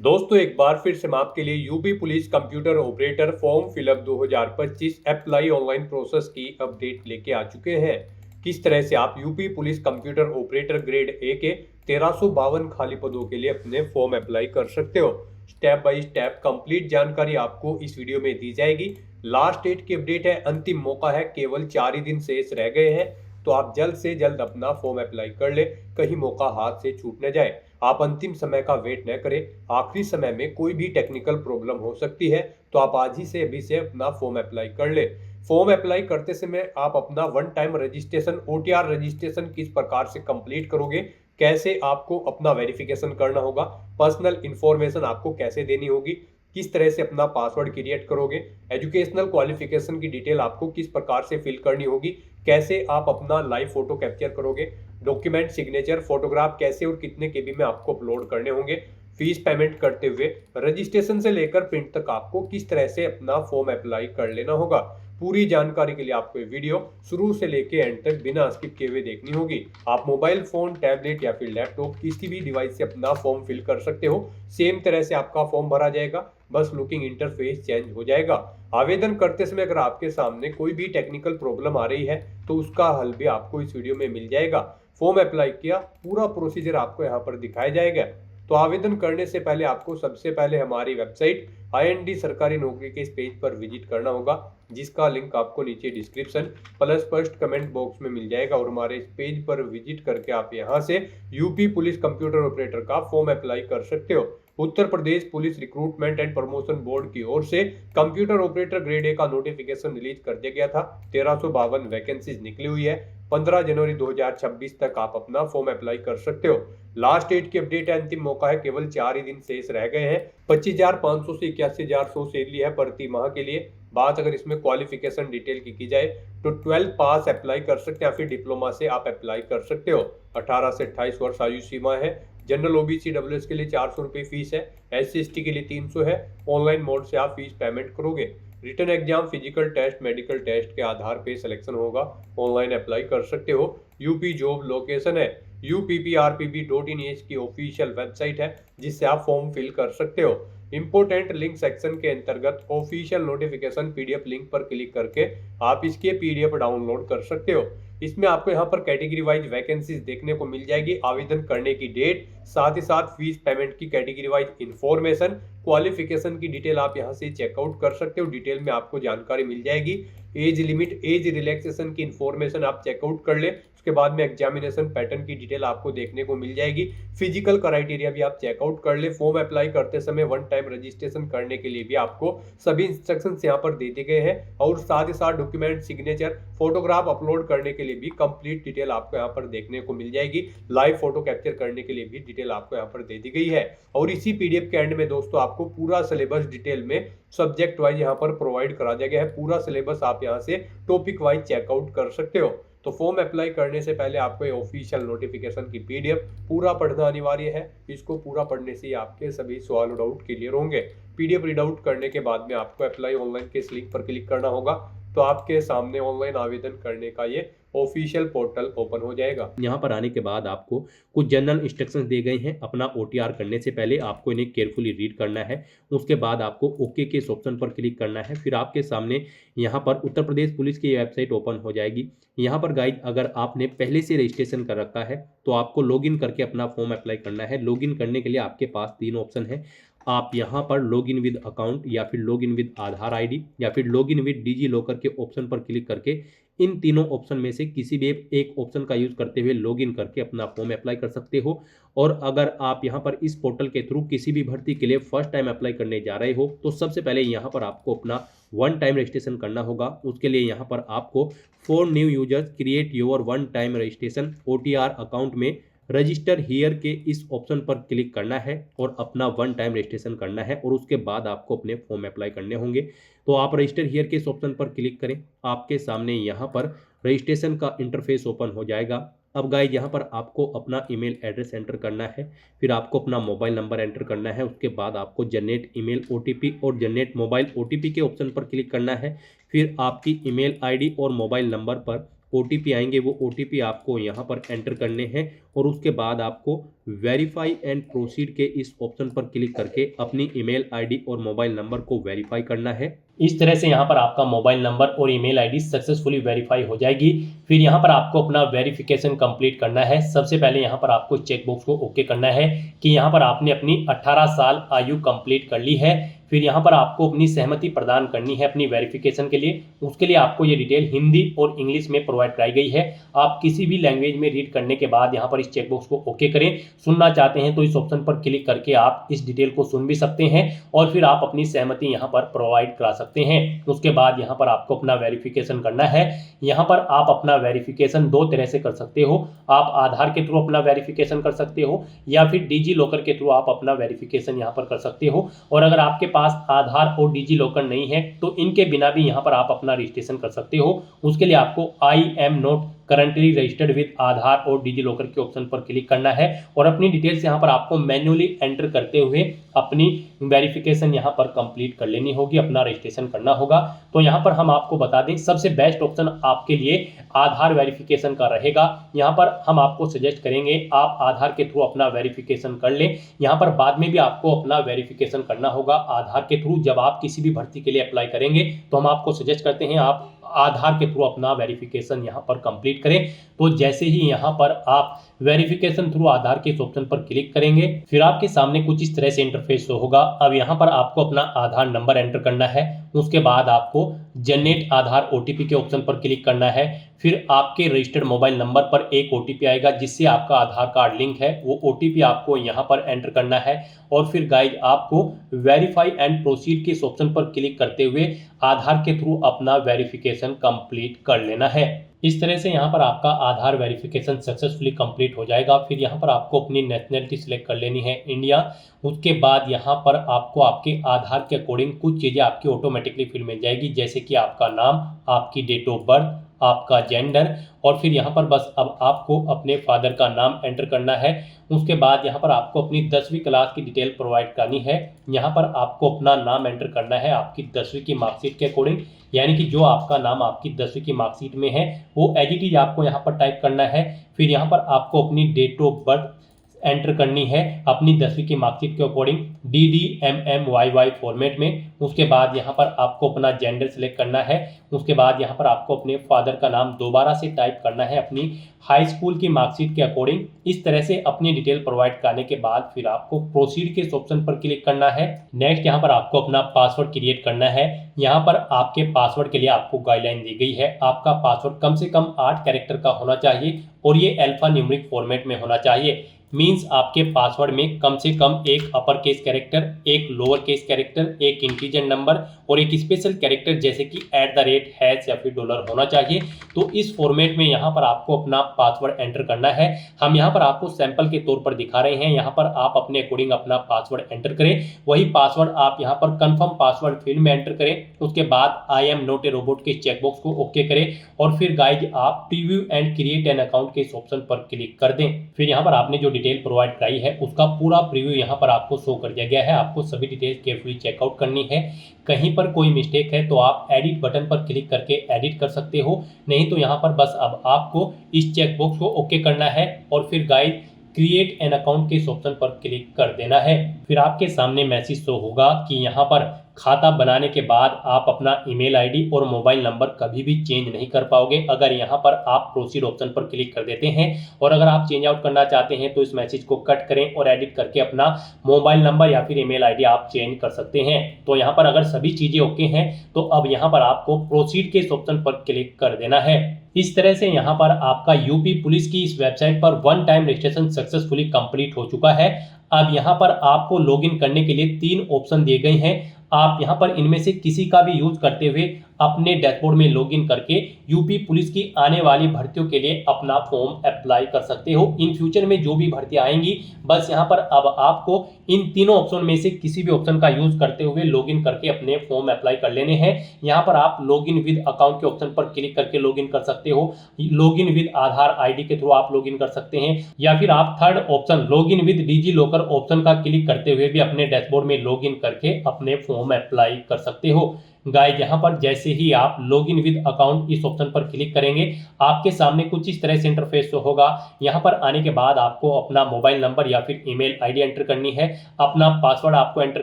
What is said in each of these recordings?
दोस्तों एक बार फिर से मैं आपके लिए UP police computer operator form fill up 2025 apply online process की अपडेट लेके आ चुके हैं। किस तरह से आप UP police computer operator grade A के 1352 खाली पदों के लिए अपने फॉर्म अप्लाई कर सकते हो। स्टेप बाय स्टेप कंप्लीट जानकारी आपको इस वीडियो में दी जाएगी। लास्ट डेट की अपडेट है, अंतिम मौका है, केवल 4 ही दिन शेष रह गए हैं। तो आप जल्द से जल्द अपना फॉर्म अप्लाई कर ले, कहीं मौका हाथ से छूट न जाए। आप अंतिम समय का वेट न करें, आखिरी समय में कोई भी टेक्निकल प्रॉब्लम हो सकती है। तो आप आज ही से अभी से अपना फॉर्म अप्लाई कर ले। फॉर्म अप्लाई करते समय आप अपना one time registration OTR registration किस प्रकार से कंप्लीट करोगे, कैसे आपको अपना वेरिफिकेशन करना होगा, पर्सनल इंफॉर्मेशन आपको कैसे देनी होगी, किस तरह से अपना पासवर्ड क्रिएट करोगे, एजुकेशनल क्वालिफिकेशन की डिटेल आपको किस प्रकार से फिल करनी होगी, कैसे आप अपना लाइव फोटो कैप्चर करोगे, डॉक्यूमेंट सिग्नेचर फोटोग्राफ कैसे और कितने केबी में आपको अपलोड करने होंगे, फीस पेमेंट करते हुए रजिस्ट्रेशन से लेकर प्रिंट तक आपको किस तरह से अपना फॉर्म अप्लाई कर लेना होगा। पूरी जानकारी के लिए आपको ये वीडियो शुरू से लेकर एंड तक बिना स्किप किए हुए देखनी होगी। आप मोबाइल फोन, टैबलेट या फिर लैपटॉप किसी भी डिवाइस से अपना फॉर्म फिल कर सकते हो। सेम तरह से आपका फॉर्म भरा जाएगा, बस लुकिंग इंटरफेस चेंज हो जाएगा। आवेदन करते समय अगर आपके सामने कोई भी टेक्निकल प्रॉब्लम आ रही है तो उसका हल भी आपको इस वीडियो में मिल जाएगा। फॉर्म अप्लाई किया, पूरा प्रोसीजर आपको यहाँ पर दिखाया जाएगा। तो आवेदन करने से पहले आपको सबसे पहले हमारी वेबसाइट आईएनडी सरकारी नौकरी के इस पेज पर विजिट करना होगा, जिसका लिंक आपको नीचे description plus first comment box में मिल जाएगा। और हमारे इस पेज पर विजिट करके आप यहां से यूपी पुलिस कंप्यूटर ऑपरेटर का फॉर्म अप्लाई कर सकते हो। Uttar Pradesh police recruitment and promotion board की ओर से कंप्यूटर ऑपरेटर ग्रेड ए का नोटिफिकेशन रिलीज कर दिया गया था। 1352 वैकेंसीज निकली हुई है। 15 जनवरी 2026 तक आप अपना फॉर्म अप्लाई कर सकते हो। लास्ट डेट की अपडेट है, अंतिम मौका है, केवल 4 ही दिन शेष रह गए हैं। 25,500 से 81,100 सैलरी है प्रति माह के लिए। बात अगर इसमें क्वालिफिकेशन डिटेल की जाए तो 12 पास अप्लाई कर सकते हैं या फिर डिप्लोमा से आप अप्लाई कर सकते हो। 18 से 28 वर्ष आयु सीमा है। जनरल ओबीसी डब्ल्यूएस के लिए 400 रुपये फीस है। SC/ST के लिए 300 है। ऑनलाइन मोड से आप फीस पेमेंट करोगे। Written exam, physical test, medical test के आधार पे सिलेक्शन होगा। ऑनलाइन अप्लाई कर सकते हो। यूपी जॉब लोकेशन है UPPRPB.in की ऑफिशियल वेबसाइट है, जिससे आप फॉर्म फिल कर सकते हो। इंपोर्टेंट लिंक सेक्शन के अंतर्गत ऑफिशियल नोटिफिकेशन PDF लिंक पर क्लिक करके आप इसके PDF डाउनलोड कर सकते हो। इसमें आपको यहाँ पर कैटेगरी वाइज वैकेंसीज देखने को मिल जाएगी, आवेदन करने की डेट, साथ ही साथ फीस पेमेंट की कैटेगरी वाइज इंफॉर्मेशन, क्वालिफिकेशन की डिटेल आप यहाँ से चेकआउट कर सकते हो। डिटेल में आपको जानकारी मिल जाएगी। एज लिमिट, एज रिलैक्सेशन की इंफॉर्मेशन आप चेकआउट कर ले। उसके बाद में एग्जामिनेशन पैटर्न की डिटेल आपको देखने को मिल जाएगी। फिजिकल क्राइटेरिया भी आप चेकआउट कर ले। फॉर्म अप्लाई करते समय वन टाइम रजिस्ट्रेशन करने के लिए भी आपको सभी इंस्ट्रक्शंस यहाँ पर दे दिए गए हैं। और साथ ही साथ डॉक्यूमेंट सिग्नेचर फोटोग्राफ अपलोड करने के लिए भी कंप्लीट डिटेल आपको यहाँ पर देखने को मिल जाएगी। लाइव फोटो कैप्चर करने के लिए भी डिटेल आपको यहाँ पर दे दी गई है। और इसी PDF के एंड में दोस्तों आपको पूरा सिलेबस डिटेल में सब्जेक्ट वाइज यहाँ पर प्रोवाइड करा दिया गया है। पूरा सिलेबस आप यहाँ से टॉपिक वाइज चेकआउट कर सकते हो। तो फॉर्म अप्लाई करने से पहले आपको ये ऑफिशियल नोटिफिकेशन की PDF पूरा पढ़ना अनिवार्य है। इसको पूरा पढ़ने से ही आपके सभी सवाल और डाउट क्लियर होंगे। PDF रीड आउट करने के बाद में आपको अप्लाई ऑनलाइन के इस लिंक पर क्लिक करना होगा, तो आपके सामने ऑनलाइन आवेदन करने का ये ऑफिशियल पोर्टल ओपन हो जाएगा। यहाँ पर आने के बाद आपको कुछ जनरल इंस्ट्रक्शंस दिए गए हैं। अपना OTR करने से पहले आपको इन्हें केयरफुली रीड करना है। उसके बाद आपको ओके के इस ऑप्शन पर क्लिक करना है। फिर आपके सामने यहाँ पर उत्तर प्रदेश पुलिस की वेबसाइट ओपन हो जाएगी। यहाँ पर गाइज अगर आपने पहले से रजिस्ट्रेशन कर रखा है तो आपको लॉगिन करके अपना फॉर्म अप्लाई करना है। लॉगिन करने के लिए आपके पास 3 ऑप्शन है। आप यहाँ पर लॉगिन विद अकाउंट या फिर लॉगिन विद आधार ID या फिर लॉगिन विद डिजी लॉकर के ऑप्शन पर क्लिक करके इन तीनों ऑप्शन में से किसी भी एक ऑप्शन का यूज करते हुए लॉगिन करके अपना फॉर्म अप्लाई कर सकते हो। और अगर आप यहाँ पर इस पोर्टल के थ्रू किसी भी भर्ती के लिए फर्स्ट टाइम अप्लाई करने जा रहे हो तो सबसे पहले यहाँ पर आपको अपना वन टाइम रजिस्ट्रेशन करना होगा। उसके लिए यहाँ पर आपको for new users create your one time registration OTR account में रजिस्टर हियर के इस ऑप्शन पर क्लिक करना है और अपना वन टाइम रजिस्ट्रेशन करना है। और उसके बाद आपको अपने फॉर्म अप्लाई करने होंगे। तो आप रजिस्टर हियर के इस ऑप्शन पर क्लिक करें। आपके सामने यहाँ पर रजिस्ट्रेशन का इंटरफेस ओपन हो जाएगा। अब गाइज यहाँ पर आपको अपना ईमेल एड्रेस एंटर करना है। फिर आपको अपना मोबाइल नंबर एंटर करना है। उसके बाद आपको जनरेट ईमेल OTP और जनरेट मोबाइल OTP के ऑप्शन पर क्लिक करना है। फिर आपकी ईमेल ID और मोबाइल नंबर पर OTP आएंगे, वो OTP आपको यहाँ पर एंटर करने हैं और उसके बाद आपको वेरीफाई एंड प्रोसीड के इस ऑप्शन पर क्लिक करके अपनी ईमेल आईडी और मोबाइल नंबर को वेरीफाई करना है। इस तरह से यहाँ पर आपका मोबाइल नंबर और ईमेल आईडी सक्सेसफुली वेरीफाई हो जाएगी। फिर यहाँ पर आपको अपना वेरिफिकेशन कंप्लीट करना है। सबसे पहले यहाँ पर आपको चेकबॉक्स को ओके करना है कि यहाँ पर आपने अपनी 18 साल आयु कंप्लीट कर ली है। फिर यहाँ पर आपको अपनी सहमति प्रदान करनी है अपनी वेरिफिकेशन के लिए। उसके लिए आपको ये डिटेल हिंदी और इंग्लिश में प्रोवाइड कराई गई है। आप किसी भी लैंग्वेज में रीड करने के बाद यहाँ पर इस चेकबॉक्स को ओके करें। सुनना चाहते हैं तो इस ऑप्शन पर क्लिक करके आप इस डिटेल को सुन भी सकते हैं और फिर आप अपनी सहमति यहाँ पर प्रोवाइड करा सकते हैं। उसके बाद यहाँ पर आपको अपना वेरिफिकेशन करना है। यहाँ पर आप अपना वेरिफिकेशन दो तरह से कर सकते हो। आप आधार के थ्रू अपना वेरिफिकेशन कर सकते हो या फिर डिजी लॉकर के थ्रू आप अपना वेरिफिकेशन यहाँ पर कर सकते हो। और अगर आपके पास आधार और डिजी लॉकर नहीं है तो इनके बिना भी यहाँ पर आप अपना रजिस्ट्रेशन कर सकते हो। उसके लिए आपको I am not currently registered with Aadhaar और डिजी लॉकर के ऑप्शन पर क्लिक करना है और अपनी डिटेल्स यहाँ पर आपको मैन्युअली एंटर करते हुए अपनी वेरिफिकेशन यहाँ पर कंप्लीट कर लेनी होगी, अपना रजिस्ट्रेशन करना होगा। तो यहाँ पर हम आपको बता दें सबसे बेस्ट ऑप्शन आपके लिए आधार वेरिफिकेशन का रहेगा। यहाँ पर हम आपको सजेस्ट करेंगे आप आधार के थ्रू अपना वेरिफिकेशन कर लें। यहाँ पर बाद में भी आपको अपना वेरिफिकेशन करना होगा आधार के थ्रू। जब आप किसी भी भर्ती के लिए अप्लाई करेंगे तो हम आपको सजेस्ट करते हैं आप आधार के थ्रू अपना वेरिफिकेशन यहाँ पर कंप्लीट करें। तो जैसे ही यहाँ पर आप वेरिफिकेशन थ्रू आधार के इस ऑप्शन पर क्लिक करेंगे फिर आपके सामने कुछ इस तरह से इंटरफेस शो होगा। अब यहाँ पर आपको अपना आधार नंबर एंटर करना है। उसके बाद आपको जनरेट आधार OTP के ऑप्शन पर क्लिक करना है। फिर आपके रजिस्टर्ड मोबाइल नंबर पर एक OTP आएगा जिससे आपका आधार कार्ड लिंक है। वो OTP आपको यहाँ पर एंटर करना है और फिर गाइज आपको वेरीफाई एंड प्रोसीड के इस ऑप्शन पर क्लिक करते हुए आधार के थ्रू अपना वेरिफिकेशन कंप्लीट कर लेना है। इस तरह से यहाँ पर आपका आधार वेरिफिकेशन सक्सेसफुली कंप्लीट हो जाएगा। फिर यहाँ पर आपको अपनी नेशनलिटी सिलेक्ट कर लेनी है इंडिया। उसके बाद यहाँ पर आपको आपके आधार के अकॉर्डिंग कुछ चीज़ें आपकी ऑटोमेटिकली फिल मिल जाएगी जैसे कि आपका नाम, आपकी डेट ऑफ बर्थ, आपका जेंडर और फिर यहाँ पर बस अब आपको अपने फादर का नाम एंटर करना है। उसके बाद यहाँ पर आपको अपनी 10वीं क्लास की डिटेल प्रोवाइड करनी है। यहाँ पर आपको अपना नाम एंटर करना है आपकी 10वीं की मार्कशीट के अकॉर्डिंग, यानी कि जो आपका नाम आपकी 10वीं की मार्कशीट में है वो एज इट इज आपको यहाँ पर टाइप करना है। फिर यहाँ पर आपको अपनी डेट ऑफ बर्थ एंटर करनी है अपनी 10वीं की मार्कशीट के अकॉर्डिंग DDMMYY फॉर्मेट में। उसके बाद यहाँ पर आपको अपना जेंडर सिलेक्ट करना है। उसके बाद यहाँ पर आपको अपने फादर का नाम दोबारा से टाइप करना है अपनी हाई स्कूल की मार्कशीट के अकॉर्डिंग। इस तरह से अपनी डिटेल प्रोवाइड करने के बाद फिर आपको प्रोसीड के इस ऑप्शन पर क्लिक करना है। नेक्स्ट यहाँ पर आपको अपना पासवर्ड क्रिएट करना है। यहाँ पर आपके पासवर्ड के लिए आपको गाइडलाइन दी गई है। आपका पासवर्ड कम से कम 8 कैरेक्टर का होना चाहिए और ये अल्फा न्यूमेरिक फॉर्मेट में होना चाहिए। मीन्स आपके पासवर्ड में कम से कम एक अपर केस कैरेक्टर, एक लोअर केस कैरेक्टर, एक इंटीजर नंबर और एक स्पेशल कैरेक्टर जैसे कि @ या फिर डॉलर होना चाहिए। तो इस फॉर्मेट में यहाँ पर आपको अपना पासवर्ड एंटर करना है। हम यहाँ पर आपको सैंपल के तौर पर दिखा रहे हैं। यहाँ पर आप अपने अकॉर्डिंग अपना पासवर्ड एंटर करें। वही पासवर्ड आप यहाँ पर कंफर्म पासवर्ड फील्ड में एंटर करें। उसके बाद आई एम नॉट ए रोबोट के चेकबॉक्स को ओके करें और फिर गाइज आप preview and create an account के इस ऑप्शन पर क्लिक कर दें। फिर यहाँ पर आपने जो डिटेल प्रोवाइड कराई है उसका पूरा प्रीव्यू यहाँ पर आपको शो कर दिया गया है। आपको सभी डिटेल्स केयरफुली चेकआउट करनी है। कहीं पर कोई मिस्टेक है तो आप एडिट बटन पर क्लिक करके एडिट कर सकते हो, नहीं तो यहाँ पर बस अब आपको इस चेकबॉक्स को ओके करना है और फिर गाइड क्रिएट एन अकाउंट के इस ऑप्शन पर क्लिक कर देना है। फिर आपके सामने मैसेज शो होगा कि यहाँ पर खाता बनाने के बाद आप अपना ईमेल आईडी और मोबाइल नंबर कभी भी चेंज नहीं कर पाओगे अगर यहाँ पर आप प्रोसीड ऑप्शन पर क्लिक कर देते हैं। और अगर आप चेंज आउट करना चाहते हैं तो इस मैसेज को कट करें और एडिट करके अपना मोबाइल नंबर या फिर ईमेल आईडी आप चेंज कर सकते हैं। तो यहाँ पर अगर सभी चीज़ें ओके हैं तो अब यहाँ पर आपको प्रोसीड के इस ऑप्शन पर क्लिक कर देना है। इस तरह से यहाँ पर आपका यूपी पुलिस की इस वेबसाइट पर 1 टाइम रजिस्ट्रेशन सक्सेसफुली कंप्लीट हो चुका है। अब यहाँ पर आपको लॉगिन करने के लिए 3 ऑप्शन दिए गए हैं। आप यहाँ पर इनमें से किसी का भी यूज करते हुए अपने डैशबोर्ड में लॉगिन करके यूपी पुलिस की आने वाली भर्तियों के लिए अपना फॉर्म अप्लाई कर सकते हो। इन फ्यूचर में जो भी भर्तियां आएंगी बस यहाँ पर अब आपको इन तीनों ऑप्शन में से किसी भी ऑप्शन का यूज करते हुए लॉगिन करके अपने फॉर्म अप्लाई कर लेने हैं। यहाँ पर आप लॉगिन विद अकाउंट के ऑप्शन पर क्लिक करके लॉगिन कर सकते हो, लॉगिन विद आधार आईडी के थ्रू आप लॉगिन कर सकते हैं, या फिर आप third option login with DigiLocker option का क्लिक करते हुए भी अपने डैशबोर्ड में लॉगिन करके अपने फॉर्म अप्लाई कर सकते हो। गाइस यहाँ पर जैसे ही आप लॉगिन विद अकाउंट इस ऑप्शन पर क्लिक करेंगे आपके सामने कुछ इस तरह से इंटरफेस होगा। यहाँ पर आने के बाद आपको अपना मोबाइल नंबर या फिर ईमेल आईडी एंटर करनी है, अपना पासवर्ड आपको एंटर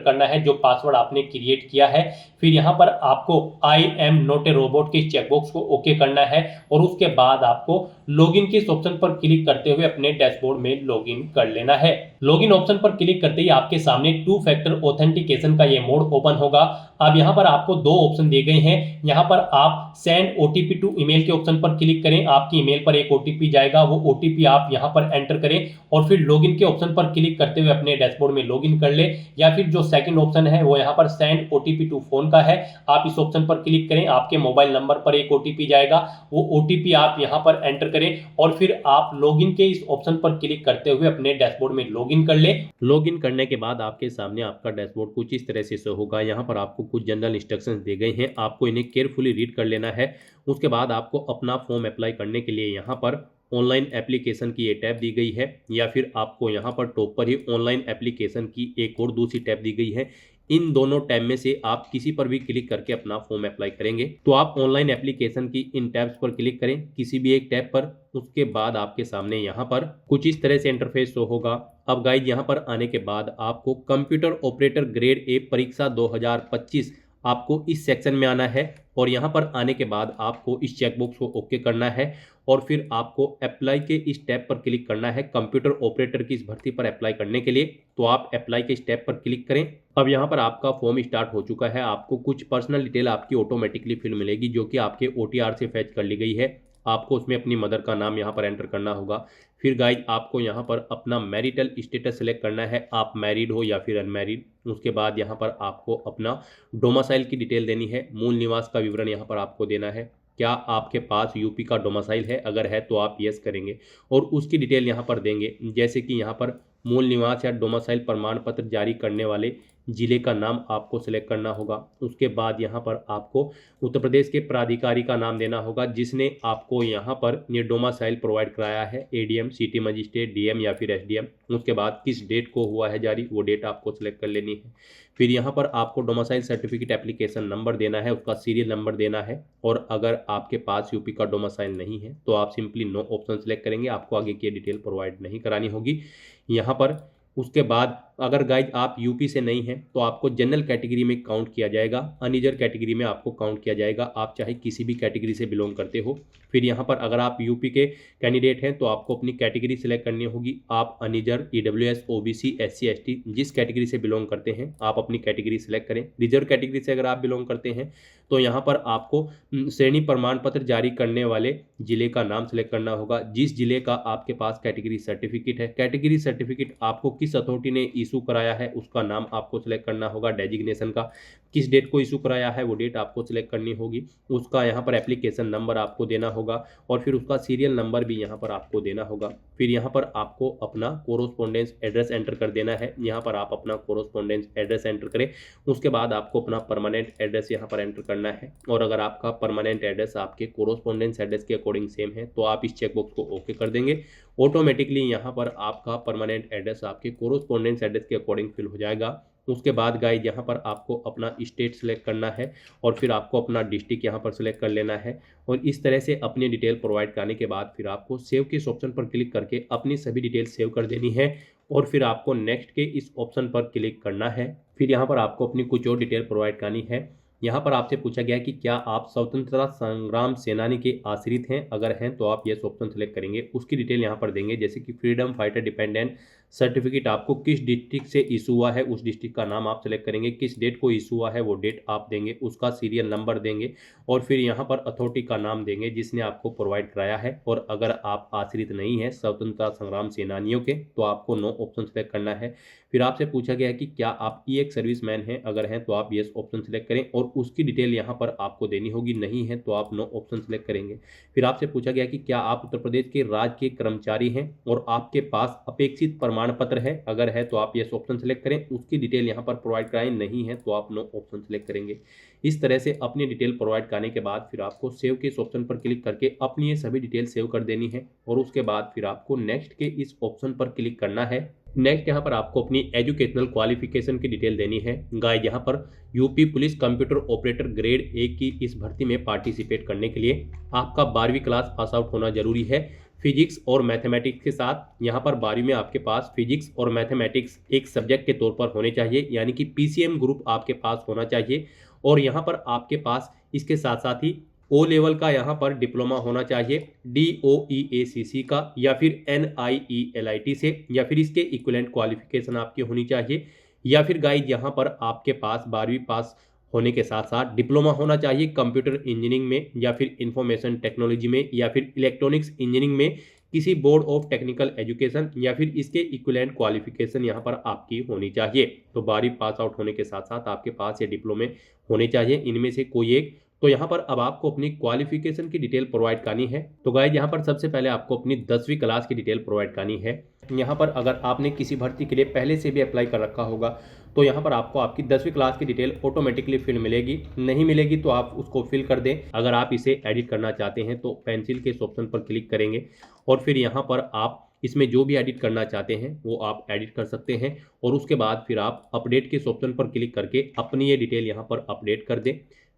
करना है जो पासवर्ड आपने क्रिएट किया है। फिर यहाँ पर आपको I am not a robot के चेकबॉक्स को ओके करना है और उसके बाद आपको लॉगिन के इस ऑप्शन पर क्लिक करते हुए अपने डैशबोर्ड में लॉगिन कर लेना है। लॉगिन ऑप्शन पर क्लिक करते ही आपके सामने 2 फैक्टर ऑथेंटिकेशन का ये मोड ओपन होगा। अब यहाँ पर आपको 2 ऑप्शन दिए गए हैं। यहाँ पर आप सेंड ओटीपी टू ईमेल के ऑप्शन पर क्लिक करें, आपकी ईमेल पर एक ओटीपी जाएगा, वो ओटीपी आप यहाँ पर एंटर करें और फिर लॉगिन के ऑप्शन पर क्लिक करते हुए अपने डैशबोर्ड में लॉगिन कर ले। या फिर जो सेकंड ऑप्शन है वो यहाँ पर सेंड ओटीपी टू फोन का है, आप इस ऑप्शन पर क्लिक करें, आपके मोबाइल नंबर पर एक ओटीपी जाएगा, वो ओटीपी आप यहाँ पर एंटर करें और फिर आप लॉगिन के इस ऑप्शन पर क्लिक करते हुए अपने डैशबोर्ड में लॉगिन कर ले। लॉगिन करने के बाद आपके सामने आपका डैशबोर्ड कुछ इस तरह से शो होगा। यहाँ पर आपको कुछ जनरल इंस्ट्रक्शंस दिए गए हैं, आपको इन्हें केयरफुली रीड कर लेना है। उसके बाद आपको अपना फॉर्म अप्लाई करने के लिए यहाँ पर ऑनलाइन एप्लीकेशन की ये टैब दी गई है, या फिर आपको यहाँ पर टॉप पर ही ऑनलाइन एप्लीकेशन की एक और दूसरी टैब दी गई है। इन दोनों टैब में से आप किसी पर भी क्लिक करके अपना फॉर्म अप्लाई करेंगे। तो आप ऑनलाइन एप्लीकेशन की इन टैब्स पर क्लिक करें, किसी भी एक टैब पर। उसके बाद आपके सामने यहाँ पर कुछ इस तरह से इंटरफेस शो होगा। अब गाइड यहाँ पर आने के बाद आपको कंप्यूटर ऑपरेटर ग्रेड ए परीक्षा 2025 आपको इस सेक्शन में आना है और यहाँ पर आने के बाद आपको इस चेकबॉक्स को ओके करना है और फिर आपको अप्लाई के इस टैब पर क्लिक करना है कंप्यूटर ऑपरेटर की इस भर्ती पर अप्लाई करने के लिए। तो आप अप्लाई के इस टैब पर क्लिक करें। अब यहाँ पर आपका फॉर्म स्टार्ट हो चुका है। आपको कुछ पर्सनल डिटेल आपकी ऑटोमेटिकली फिल मिलेगी जो कि आपके OTR से फैच कर ली गई है। आपको उसमें अपनी मदर का नाम यहाँ पर एंटर करना होगा। फिर गाइज आपको यहाँ पर अपना मैरिटल स्टेटस सेलेक्ट करना है, आप मैरिड हो या फिर अनमैरिड। उसके बाद यहाँ पर आपको अपना डोमासाइल की डिटेल देनी है, मूल निवास का विवरण यहाँ पर आपको देना है। क्या आपके पास यूपी का डोमासाइल है? अगर है तो आप यस करेंगे और उसकी डिटेल यहाँ पर देंगे, जैसे कि यहाँ पर मूल निवास या डोमासाइल प्रमाण पत्र जारी करने वाले जिले का नाम आपको सिलेक्ट करना होगा। उसके बाद यहाँ पर आपको उत्तर प्रदेश के प्राधिकारी का नाम देना होगा जिसने आपको यहाँ पर ये डोमासाइल प्रोवाइड कराया है, ADM, सिटी मजिस्ट्रेट, DM या फिर SDM। उसके बाद किस डेट को हुआ है जारी, वो डेट आपको सिलेक्ट कर लेनी है। फिर यहाँ पर आपको डोमासाइल सर्टिफिकेट एप्लीकेशन नंबर देना है, उसका सीरियल नंबर देना है। और अगर आपके पास यूपी का डोमासाइल नहीं है तो आप सिंपली नो ऑप्शन सेलेक्ट करेंगे, आपको आगे की डिटेल प्रोवाइड नहीं करानी होगी यहाँ पर। उसके बाद अगर गाइज आप यूपी से नहीं हैं तो आपको जनरल कैटेगरी में काउंट किया जाएगा, अनरिजर्व कैटेगरी में आपको काउंट किया जाएगा, आप चाहे किसी भी कैटेगरी से बिलोंग करते हो। फिर यहाँ पर अगर आप यूपी के कैंडिडेट हैं तो आपको अपनी कैटेगरी सिलेक्ट करनी होगी। आप unreserved, EWS, OBC, SC, ST जिस कैटेगरी से बिलोंग करते हैं आप अपनी कैटेगरी सिलेक्ट करें। रिजर्व कैटेगरी से अगर आप बिलोंग करते हैं तो यहाँ पर आपको श्रेणी प्रमाण पत्र जारी करने वाले जिले का नाम सिलेक्ट करना होगा, जिस जिले का आपके पास कैटेगरी सर्टिफिकेट है। कैटेगरी सर्टिफिकेट आपको किस अथॉरिटी ने इशू कराया है उसका नाम आपको सिलेक्ट करना होगा, डेजिग्नेशन का किस डेट को इशू कराया है वो डेट आपको सिलेक्ट करनी होगी। उसका यहाँ पर एप्लीकेशन नंबर आपको देना होगा और फिर उसका सीरियल नंबर भी यहाँ पर आपको देना होगा। फिर यहाँ पर आपको अपना कोरोस्पोंडेंस एड्रेस एंटर कर देना है, यहाँ पर आप अपना कोरोस्पोंडेंस एड्रेस एंटर करें। उसके बाद आपको अपना परमानेंट एड्रेस यहाँ पर एंटर करना है और अगर आपका परमानेंट एड्रेस आपके कोरोस्पोंडेंस एड्रेस के अकॉर्डिंग सेम है तो आप इस चेकबॉक्स को ओके कर देंगे। ऑटोमेटिकली यहाँ पर आपका परमानेंट एड्रेस आपके कोरोस्पोंडेंस एड्रेस के अकॉर्डिंग फिल हो जाएगा। उसके बाद गाइज यहाँ पर आपको अपना स्टेट सेलेक्ट करना है और फिर आपको अपना डिस्ट्रिक्ट यहाँ पर सेलेक्ट कर लेना है और इस तरह से अपनी डिटेल प्रोवाइड करने के बाद फिर आपको सेव के इस ऑप्शन पर क्लिक करके अपनी सभी डिटेल सेव कर देनी है और फिर आपको नेक्स्ट के इस ऑप्शन पर क्लिक करना है। फिर यहाँ पर आपको अपनी कुछ और डिटेल प्रोवाइड करनी है। यहाँ पर आपसे पूछा गया कि क्या आप स्वतंत्रता संग्राम सेनानी के आश्रित हैं? अगर हैं तो आप यस ऑप्शन सेलेक्ट करेंगे। उसकी डिटेल यहाँ पर देंगे, जैसे कि फ्रीडम फाइटर डिपेंडेंट सर्टिफिकेट आपको किस डिस्ट्रिक्ट से इशू हुआ है उस डिस्ट्रिक्ट का नाम आप सेलेक्ट करेंगे, किस डेट को इशू हुआ है वो डेट आप देंगे, उसका सीरियल नंबर देंगे और फिर यहाँ पर अथॉरिटी का नाम देंगे जिसने आपको प्रोवाइड कराया है। और अगर आप आश्रित नहीं है स्वतंत्रता संग्राम सेनानियों के तो आपको नो ऑप्शन सेलेक्ट करना है। फिर आपसे पूछा गया है कि क्या आप एक सर्विसमैन हैं? अगर हैं तो आप यस ऑप्शन सेलेक्ट करें और उसकी डिटेल यहाँ पर आपको देनी होगी, नहीं है तो आप नो ऑप्शन सेलेक्ट करेंगे। फिर आपसे पूछा गया कि क्या आप उत्तर प्रदेश के राज्य के कर्मचारी हैं और आपके पास अपेक्षित प्रमाण पत्र है? अगर है तो आप यस ऑप्शन सेलेक्ट करें, उसकी डिटेल यहाँ पर प्रोवाइड कराएं, नहीं है तो आप नो ऑप्शन सेलेक्ट करेंगे। इस तरह से अपनी डिटेल प्रोवाइड करने के बाद फिर आपको सेव के इस ऑप्शन पर क्लिक करके अपनी ये सभी डिटेल सेव कर देनी है और उसके बाद फिर आपको नेक्स्ट के इस ऑप्शन पर क्लिक करना है। नेक्स्ट यहाँ पर आपको अपनी एजुकेशनल क्वालिफिकेशन की डिटेल देनी है। गाइस यहाँ पर UP police computer operator grade 1 की इस भर्ती में पार्टिसिपेट करने के लिए आपका 12वीं क्लास पास आउट होना जरूरी है। फिजिक्स और मैथमेटिक्स के साथ यहाँ पर 12वीं में आपके पास फिजिक्स और मैथमेटिक्स एक सब्जेक्ट के तौर पर होने चाहिए, यानी कि पीसीएम ग्रुप आपके पास होना चाहिए। और यहाँ पर आपके पास इसके साथ साथ ही ओ लेवल का यहाँ पर डिप्लोमा होना चाहिए, DOEACC का या फिर NIELIT से, या फिर इसके इक्विवेलेंट क्वालिफिकेशन आपकी होनी चाहिए। या फिर गाइज यहाँ पर आपके पास 12वीं पास होने के साथ साथ डिप्लोमा होना चाहिए कंप्यूटर इंजीनियरिंग में, या फिर इंफॉर्मेशन टेक्नोलॉजी में, या फिर इलेक्ट्रॉनिक्स इंजीनियरिंग में किसी बोर्ड ऑफ टेक्निकल एजुकेशन, या फिर इसके इक्विवेलेंट क्वालिफिकेशन यहाँ पर आपकी होनी चाहिए। तो 12वीं पास आउट होने के साथ साथ आपके पास ये डिप्लोमे होने चाहिए, इनमें से कोई एक। तो यहाँ पर अब आपको अपनी क्वालिफिकेशन की डिटेल प्रोवाइड करनी है। तो गाइज यहाँ पर सबसे पहले आपको अपनी 10वीं क्लास की डिटेल प्रोवाइड करनी है। यहाँ पर अगर आपने किसी भर्ती के लिए पहले से भी अप्लाई कर रखा होगा तो यहाँ पर आपको आपकी 10वीं क्लास की डिटेल ऑटोमेटिकली फिल मिलेगी। नहीं मिलेगी तो आप उसको फिल कर दें। अगर आप इसे एडिट करना चाहते हैं तो पेंसिल के इस ऑप्शन पर क्लिक करेंगे और फिर यहाँ पर आप इसमें जो भी एडिट करना चाहते हैं वो आप एडिट कर सकते हैं। और उसके बाद फिर आप अपडेट के इस ऑप्शन पर क्लिक करके अपनी ये डिटेल यहाँ पर अपडेट कर दें।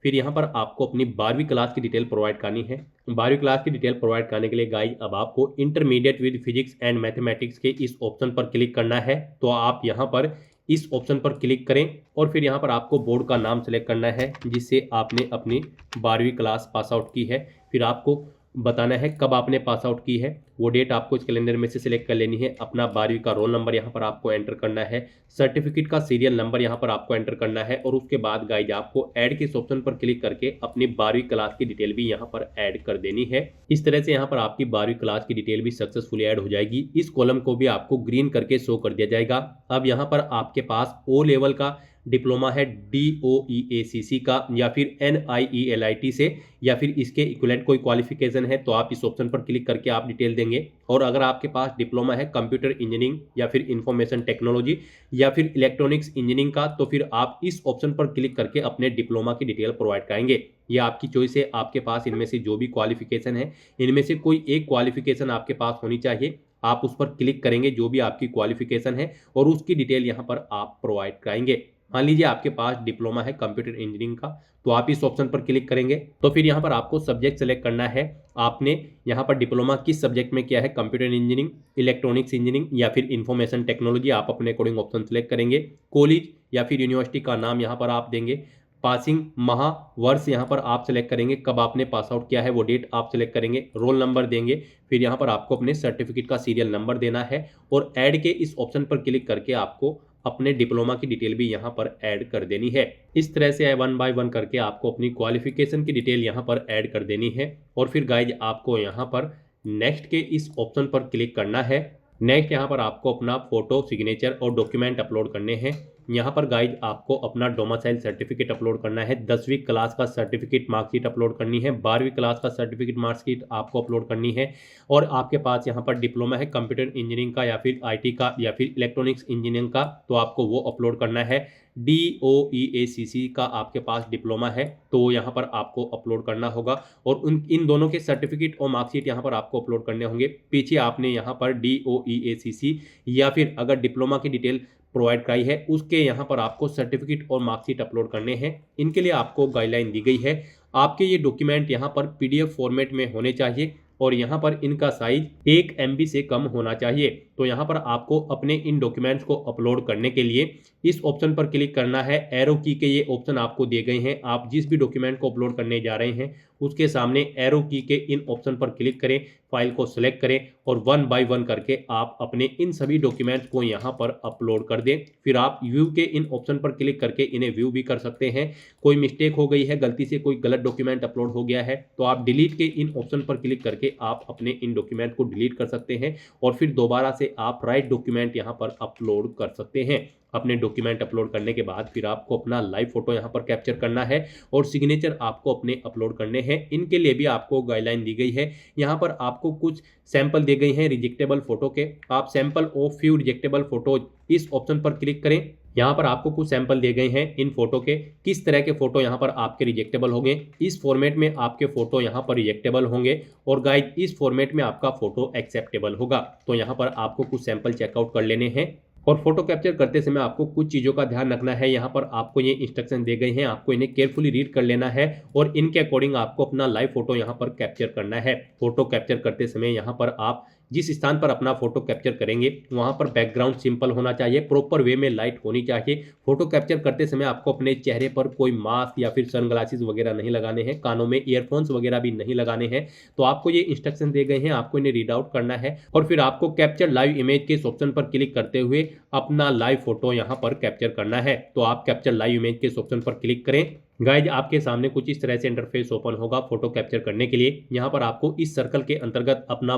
फिर यहाँ पर आपको अपनी 12वीं क्लास की डिटेल प्रोवाइड करनी है। 12वीं क्लास की डिटेल प्रोवाइड करने के लिए गाइस अब आपको intermediate with physics and mathematics के इस ऑप्शन पर क्लिक करना है। तो आप यहाँ पर इस ऑप्शन पर क्लिक करें और फिर यहाँ पर आपको बोर्ड का नाम सेलेक्ट करना है जिससे आपने अपनी 12वीं क्लास पास आउट की है। फिर आपको बताना है कब आपने पास आउट की है, वो डेट आपको इस कैलेंडर में से सिलेक्ट कर लेनी है। अपना 12वीं का रोल नंबर यहाँ पर आपको एंटर करना है, सर्टिफिकेट का सीरियल नंबर यहाँ पर आपको एंटर करना है। और उसके बाद गाइज आपको ऐड के इस ऑप्शन पर क्लिक करके अपनी 12वीं क्लास की डिटेल भी यहाँ पर ऐड कर देनी है। इस तरह से यहाँ पर आपकी 12वीं क्लास की डिटेल भी सक्सेसफुली ऐड हो जाएगी। इस कॉलम को भी आपको ग्रीन करके शो कर दिया जाएगा। अब यहाँ पर आपके पास ओ लेवल का डिप्लोमा है DOEACC का या फिर NIELIT से, या फिर इसके इक्विवेलेंट कोई क्वालिफिकेशन है तो आप इस ऑप्शन पर क्लिक करके आप डिटेल देंगे। और अगर आपके पास डिप्लोमा है कंप्यूटर इंजीनियरिंग या फिर इंफॉर्मेशन टेक्नोलॉजी या फिर इलेक्ट्रॉनिक्स इंजीनियरिंग का तो फिर आप इस ऑप्शन पर क्लिक करके अपने डिप्लोमा की डिटेल प्रोवाइड कराएंगे। यह आपकी चॉइस है, आपके पास इनमें से जो भी क्वालिफिकेशन है इनमें से कोई एक क्वालिफिकेशन आपके पास होनी चाहिए। आप उस पर क्लिक करेंगे जो भी आपकी क्वालिफिकेशन है और उसकी डिटेल यहाँ पर आप प्रोवाइड कराएंगे। मान लीजिए आपके पास डिप्लोमा है कंप्यूटर इंजीनियरिंग का तो आप इस ऑप्शन पर क्लिक करेंगे। तो फिर यहाँ पर आपको सब्जेक्ट सेलेक्ट करना है। आपने यहाँ पर डिप्लोमा किस सब्जेक्ट में किया है, कंप्यूटर इंजीनियरिंग, इलेक्ट्रॉनिक्स इंजीनियरिंग या फिर इंफॉर्मेशन टेक्नोलॉजी, आप अपने अकॉर्डिंग ऑप्शन सेलेक्ट करेंगे। कॉलेज या फिर यूनिवर्सिटी का नाम यहाँ पर आप देंगे। पासिंग माह वर्ष यहाँ पर आप सेलेक्ट करेंगे, कब आपने पास आउट किया है वो डेट आप सेलेक्ट करेंगे। रोल नंबर देंगे। फिर यहाँ पर आपको अपने सर्टिफिकेट का सीरियल नंबर देना है और ऐड के इस ऑप्शन पर क्लिक करके आपको अपने डिप्लोमा की डिटेल भी यहाँ पर ऐड कर देनी है। इस तरह से 1 बाय 1 करके आपको अपनी क्वालिफिकेशन की डिटेल यहाँ पर ऐड कर देनी है। और फिर गाइज आपको यहाँ पर नेक्स्ट के इस ऑप्शन पर क्लिक करना है। नेक्स्ट यहाँ पर आपको अपना फोटो, सिग्नेचर और डॉक्यूमेंट अपलोड करने हैं। यहाँ पर गाइज आपको अपना डोमिसाइल सर्टिफिकेट अपलोड करना है, 10वीं क्लास का सर्टिफिकेट मार्कशीट अपलोड करनी है, 12वीं क्लास का सर्टिफिकेट मार्कशीट आपको अपलोड करनी है। और आपके पास यहाँ पर डिप्लोमा है कंप्यूटर इंजीनियरिंग का या फिर IT का या फिर इलेक्ट्रॉनिक्स इंजीनियरिंग का तो आपको वो अपलोड करना है। DOEACC का आपके पास डिप्लोमा है तो यहाँ पर आपको अपलोड करना होगा और इन दोनों के सर्टिफिकेट और मार्कशीट यहाँ पर आपको अपलोड करने होंगे। पीछे आपने यहाँ पर DOEACC या फिर अगर डिप्लोमा की डिटेल प्रोवाइड कराई है उसके यहाँ पर आपको सर्टिफिकेट और मार्कशीट अपलोड करने हैं। इनके लिए आपको गाइडलाइन दी गई है। आपके ये डॉक्यूमेंट यहाँ पर PDF फॉर्मेट में होने चाहिए और यहाँ पर इनका साइज 1 MB से कम होना चाहिए। तो यहाँ पर आपको अपने इन डॉक्यूमेंट्स को अपलोड करने के लिए इस ऑप्शन पर क्लिक करना है। एरो की के ये ऑप्शन आपको दिए गए हैं। आप जिस भी डॉक्यूमेंट को अपलोड करने जा रहे हैं उसके सामने एरो की के इन ऑप्शन पर क्लिक करें, फाइल को सिलेक्ट करें और 1 बाय 1 करके आप अपने इन सभी डॉक्यूमेंट्स को यहाँ पर अपलोड कर दें। फिर आप व्यू के इन ऑप्शन पर क्लिक करके इन्हें व्यू भी कर सकते हैं। कोई मिस्टेक हो गई है, गलती से कोई गलत डॉक्यूमेंट अपलोड हो गया है तो आप डिलीट के इन ऑप्शन पर क्लिक करके आप अपने इन डॉक्यूमेंट को डिलीट कर सकते हैं और फिर दोबारा से आप राइट डॉक्यूमेंट यहाँ पर अपलोड कर सकते हैं। अपने डॉक्यूमेंट अपलोड करने के बाद फिर आपको अपना लाइव फोटो यहाँ पर कैप्चर करना है और सिग्नेचर आपको अपने अपलोड करने हैं। इनके लिए भी आपको गाइडलाइन दी गई है। यहाँ पर आपको कुछ सैंपल दिए गए हैं रिजेक्टेबल फोटो के। आप सैंपल ऑफ फ्यू रिजेक्टेबल फोटो इस ऑप्शन पर क्लिक करें। यहाँ पर आपको कुछ सैंपल दिए गए हैं इन फोटो के, किस तरह के फोटो यहाँ पर आपके रिजेक्टेबल होंगे। इस फॉर्मेट में आपके फोटो यहाँ पर रिजेक्टेबल होंगे और गाइड इस फॉर्मेट में आपका फोटो एक्सेप्टेबल होगा। तो यहाँ पर आपको कुछ सैंपल चेकआउट कर लेने हैं। और फोटो कैप्चर करते समय आपको कुछ चीज़ों का ध्यान रखना है। यहाँ पर आपको ये इंस्ट्रक्शन दे गए हैं, आपको इन्हें केयरफुली रीड कर लेना है और इनके अकॉर्डिंग आपको अपना लाइव फोटो यहाँ पर कैप्चर करना है। फोटो कैप्चर करते समय यहाँ पर आप जिस स्थान पर अपना फोटो कैप्चर करेंगे वहाँ पर बैकग्राउंड सिंपल होना चाहिए, प्रॉपर वे में लाइट होनी चाहिए। फोटो कैप्चर करते समय आपको अपने चेहरे पर कोई मास्क या फिर सनग्लासेस वगैरह नहीं लगाने हैं, कानों में ईयरफोन्स वगैरह भी नहीं लगाने हैं। तो आपको ये इंस्ट्रक्शन दे गए हैं, आपको इन्हें रीड आउट करना है और फिर आपको कैप्चर लाइव इमेज के इस ऑप्शन पर क्लिक करते हुए अपना लाइव फोटो यहाँ पर कैप्चर करना है। तो आप कैप्चर लाइव इमेज के इस ऑप्शन पर क्लिक करें। गाइज आपके सामने कुछ इस तरह से इंटरफेस ओपन होगा फोटो कैप्चर करने के लिए। यहाँ पर आपको इस सर्कल के अंतर्गत अपना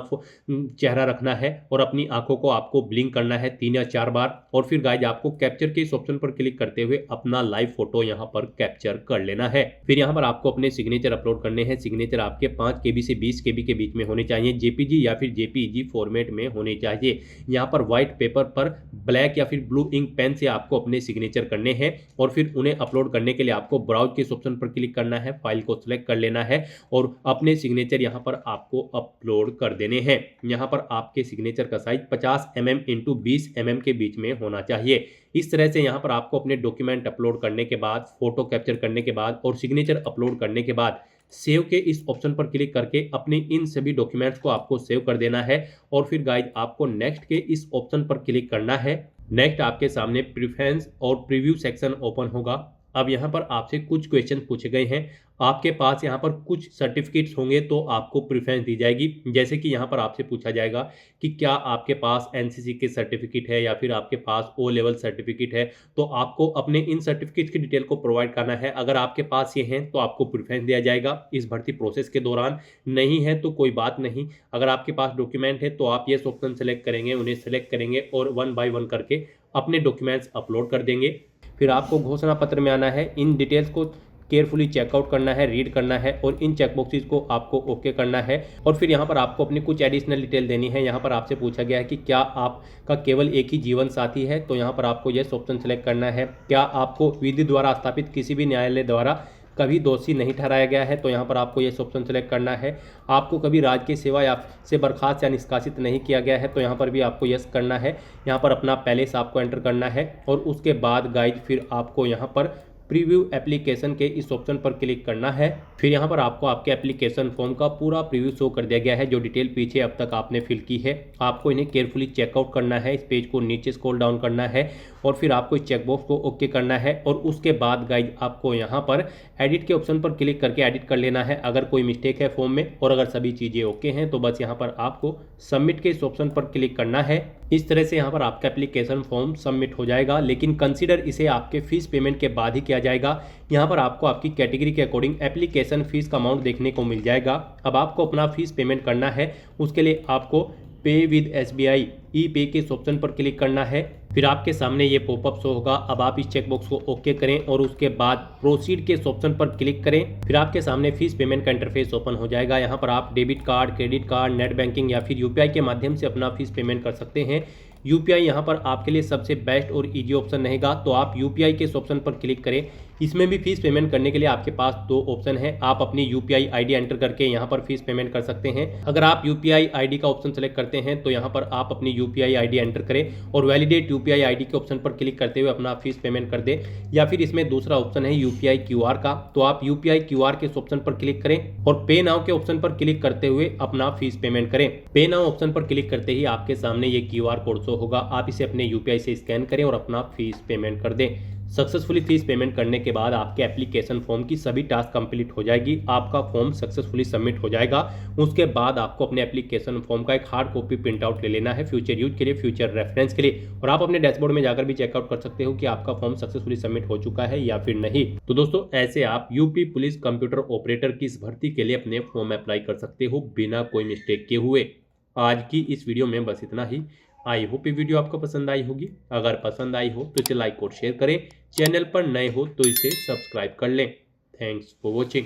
चेहरा रखना है और अपनी आंखों को आपको ब्लिंक करना है 3 या 4 बार और फिर गाइज आपको कैप्चर के इस ऑप्शन पर क्लिक करते हुए अपना लाइव फोटो यहाँ पर कैप्चर कर लेना है। फिर यहाँ पर आपको अपने सिग्नेचर अपलोड करने हैं। सिग्नेचर आपके 5 KB से 20 KB के बीच में होने चाहिए, JPG या फिर JPEG फॉर्मेट में होने चाहिए। यहाँ पर व्हाइट पेपर पर ब्लैक या फिर ब्लू इंक पेन से आपको अपने सिग्नेचर करने हैं और फिर उन्हें अपलोड करने के लिए आपको ब्राउज के इस ऑप्शन पर क्लिक करना है, फाइल को सिलेक्ट कर लेना है और अपने सिग्नेचर यहाँ पर आपको अपलोड कर देने हैं। यहाँ पर आपके सिग्नेचर का साइज 50 mm × 20 mm के बीच में होना चाहिए। इस तरह से यहाँ पर आपको अपने डॉक्यूमेंट अपलोड करने के बाद, फोटो कैप्चर करने के बाद और सिग्नेचर अपलोड करने के बाद सेव के इस ऑप्शन पर क्लिक करके अपने इन सभी डॉक्यूमेंट्स को आपको सेव कर देना है और फिर गाइज आपको नेक्स्ट के इस ऑप्शन पर क्लिक करना है। नेक्स्ट आपके सामने प्रेफरेंस और प्रीव्यू सेक्शन ओपन होगा। अब यहाँ पर आपसे कुछ क्वेश्चन पूछे गए हैं। आपके पास यहाँ पर कुछ सर्टिफिकेट्स होंगे तो आपको प्रेफरेंस दी जाएगी। जैसे कि यहाँ पर आपसे पूछा जाएगा कि क्या आपके पास NCC के सर्टिफिकेट है या फिर आपके पास O लेवल सर्टिफिकेट है, तो आपको अपने इन सर्टिफिकेट्स की डिटेल को प्रोवाइड करना है। अगर आपके पास ये हैं तो आपको प्रेफरेंस दिया जाएगा इस भर्ती प्रोसेस के दौरान। नहीं है तो कोई बात नहीं। अगर आपके पास डॉक्यूमेंट है तो आप ये ऑप्शन सेलेक्ट करेंगे, उन्हें सेलेक्ट करेंगे और 1 by 1 करके अपने डॉक्यूमेंट्स अपलोड कर देंगे। फिर आपको घोषणा पत्र में आना है, इन डिटेल्स को केयरफुली चेकआउट करना है, रीड करना है और इन चेकबॉक्सेस को आपको ओके करना है और फिर यहाँ पर आपको अपनी कुछ एडिशनल डिटेल देनी है। यहाँ पर आपसे पूछा गया है कि क्या आपका केवल एक ही जीवन साथी है, तो यहाँ पर आपको यस ऑप्शन सेलेक्ट करना है। क्या आपको विधि द्वारा स्थापित किसी भी न्यायालय द्वारा कभी दोषी नहीं ठहराया गया है, तो यहाँ पर आपको ये ऑप्शन सेलेक्ट करना है। आपको कभी राजकीय सेवा या से बर्खास्त या निष्कासित नहीं किया गया है, तो यहाँ पर भी आपको यस करना है। यहाँ पर अपना पैलेस आपको एंटर करना है और उसके बाद गाइज फिर आपको यहाँ पर प्रीव्यू एप्लीकेशन के इस ऑप्शन पर क्लिक करना है। फिर यहाँ पर आपको आपके एप्लीकेशन फॉर्म का पूरा प्रीव्यू शो कर दिया गया है, जो डिटेल पीछे अब तक आपने फिल की है। आपको इन्हें केयरफुली चेकआउट करना है, इस पेज को नीचे स्क्रॉल डाउन करना है और फिर आपको इस चेकबॉक्स को ओके करना है और उसके बाद गाइज आपको यहाँ पर एडिट के ऑप्शन पर क्लिक करके एडिट कर लेना है अगर कोई मिस्टेक है फॉर्म में, और अगर सभी चीज़ें ओके हैं तो बस यहाँ पर आपको सबमिट के इस ऑप्शन पर क्लिक करना है। इस तरह से यहाँ पर आपका एप्लीकेशन फॉर्म सबमिट हो जाएगा, लेकिन कंसीडर इसे आपके फीस पेमेंट के बाद ही किया जाएगा। यहाँ पर आपको आपकी कैटेगरी के अकॉर्डिंग एप्लीकेशन फीस का अमाउंट देखने को मिल जाएगा। अब आपको अपना फीस पेमेंट करना है, उसके लिए आपको पे विद SBI ई-पे के इस ऑप्शन पर क्लिक करना है। फिर आपके सामने ये पॉपअप शो होगा। अब आप इस चेकबॉक्स को ओके करें और उसके बाद प्रोसीड के इस ऑप्शन पर क्लिक करें। फिर आपके सामने फीस पेमेंट का इंटरफेस ओपन हो जाएगा। यहाँ पर आप debit card, credit card, net banking या फिर UPI के माध्यम से अपना फीस पेमेंट कर सकते हैं। UPI यहाँ पर आपके लिए सबसे बेस्ट और इजी ऑप्शन रहेगा, तो आप UPI के इस ऑप्शन पर क्लिक करें। इसमें भी फीस पेमेंट करने के लिए आपके पास 2 ऑप्शन है। आप अपनी UPI ID एंटर करके यहाँ पर फीस पेमेंट कर सकते हैं। अगर आप UPI ID का ऑप्शन सेलेक्ट करते हैं तो यहाँ पर आप अपनी UPI ID एंटर करें और वैलिडेट UPI ID के ऑप्शन पर क्लिक करते हुए अपना फीस पेमेंट कर दें। या फिर इसमें दूसरा ऑप्शन है UPI QR का, तो आप UPI QR के इस ऑप्शन पर क्लिक करें और पे नाउ के ऑप्शन पर क्लिक करते हुए अपना फीस पेमेंट करें। पे नाउ ऑप्शन पर क्लिक करते ही आपके सामने ये QR कोड शो होगा। आप इसे अपने UPI से स्कैन करें और अपना फीस पेमेंट कर दें। सक्सेसफुली फीस पेमेंट करने के बाद आपके एप्लीकेशन फॉर्म की सभी टास्क कंप्लीट हो जाएगी। आपका फॉर्म सक्सेसफुली सबमिट हो जाएगा। उसके बाद आपको अपने एप्लीकेशन फॉर्म का एक हार्ड कॉपी प्रिंट आउट ले लेना है फ्यूचर यूज के लिए, फ्यूचर रेफरेंस के लिए, और आप अपने डैशबोर्ड में जाकर भी चेकआउट कर सकते हो कि आपका फॉर्म सक्सेसफुली सबमिट हो चुका है या फिर नहीं। तो दोस्तों ऐसे आप यूपी पुलिस कंप्यूटर ऑपरेटर की इस भर्ती के लिए अपने फॉर्म अप्लाई कर सकते हो बिना कोई मिस्टेक के हुए। आज की इस वीडियो में बस इतना ही। आई होप ये वीडियो आपको पसंद आई होगी। अगर पसंद आई हो तो इसे लाइक और शेयर करें। चैनल पर नए हो तो इसे सब्सक्राइब कर लें। Thanks for watching.